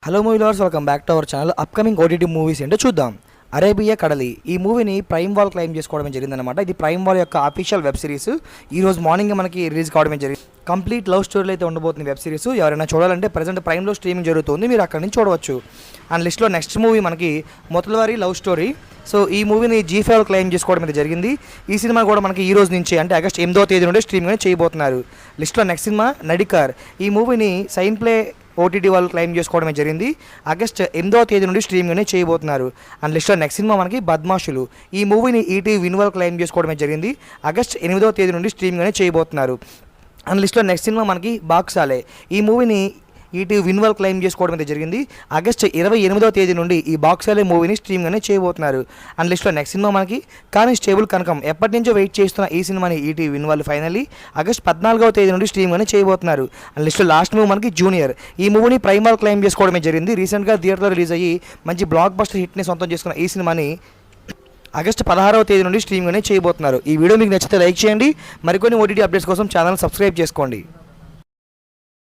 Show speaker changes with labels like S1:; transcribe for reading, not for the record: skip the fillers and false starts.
S1: Hello movie lovers, welcome back to our channel. Upcoming OTT movies ఏంటో చూద్దాం. Arabia కడలి ఈ మూవీని ప్రైమ్ వాల్ క్లెయిమ్ చేసుకోవడం జరిగిందనమాట. ఇది ప్రైమ్ వాల్ యొక్క అఫీషియల్ వెబ్ సిరీస్. ఈ రోజు మార్నింగ్ మనకి రిలీజ్ కావడం జరిగింది. కంప్లీట్ లవ్ స్టోరీలో అయితే ఉండబోతుంది వెబ్ సిరీస్. ఎవరైనా చూడాలంటే ప్రజెంట్ ప్రైమ్లో స్ట్రీమింగ్ జరుగుతుంది, మీరు అక్కడి నుంచి చూడవచ్చు. అండ్ లిస్ట్లో నెక్స్ట్ మూవీ మనకి మొదలవారి లవ్ స్టోరీ. సో ఈ మూవీని G5 క్లెయిమ్ చేసుకోవడం అయితే జరిగింది. ఈ సినిమా కూడా మనకి ఈ రోజు నుంచి అంటే ఆగస్ట్ 8వ తేదీ నుండి స్ట్రీమింగ్ చేయబోతున్నారు. లిస్ట్లో నెక్స్ట్ సినిమా నడికార్. ఈ మూవీని సైన్ ప్లే ఓటీటీ వాళ్ళు క్లెయిమ్ చేసుకోవడమే జరిగింది. ఆగస్ట్ 8వ తేదీ నుండి స్ట్రీమింగ్ చేయబోతున్నారు. అండ్ లిస్ట్లో నెక్స్ట్ సినిమా మనకి బద్మాషులు. ఈ మూవీని ఈటీవీ విన్ వాళ్ళు క్లెయిమ్ చేసుకోవడమే జరిగింది. ఆగస్ట్ 8వ తేదీ నుండి స్ట్రీమింగ్ చేయబోతున్నారు. అండ్ లిస్ట్లో నెక్స్ట్ సినిమా మనకి బాక్సాలే. ఈ మూవీని ఈటీవీ విన్ వాళ్ళు క్లెయిమ్ చేసుకోవడం అయితే జరిగింది. ఆగస్ట్ 28వ తేదీ నుండి ఈ బాక్సాలే మూవీని స్ట్రీమింగ్ చేయబోతున్నారు. అండ్ లిస్ట్లో నెక్స్ట్ సినిమా మనకి కానిస్టేబుల్ కనకం. ఎప్పటి నుంచో వెయిట్ చేస్తున్న ఈ సినిమాని ఈటీవీ విన్ వాళ్ళు ఫైనల్లీ ఆగస్ట్ 14వ తేదీ నుండి స్ట్రీమింగ్ చేయబోతున్నారు. అండ్ లిస్ట్లో లాస్ట్ మూవీ మనకి జూనియర్. ఈ మూవీని ప్రైమ్ వాళ్ళు క్లెయిమ్ చేసుకోవడమే జరిగింది. రీసెంట్గా థియేటర్లో రిలీజ్ అయ్యి మంచి బ్లాక్ బస్టర్ హిట్ని సొంతం చేసుకున్న ఈ సినిమాని ఆగస్ట్ 16వ తేదీ నుండి స్ట్రీమింగ్ చేయబోతున్నారు. ఈ వీడియో మీకు నచ్చితే లైక్ చేయండి. మరికొన్ని ఓటీటీ అప్డేట్స్ కోసం ఛానల్ సబ్స్క్రైబ్ చేసుకోండి.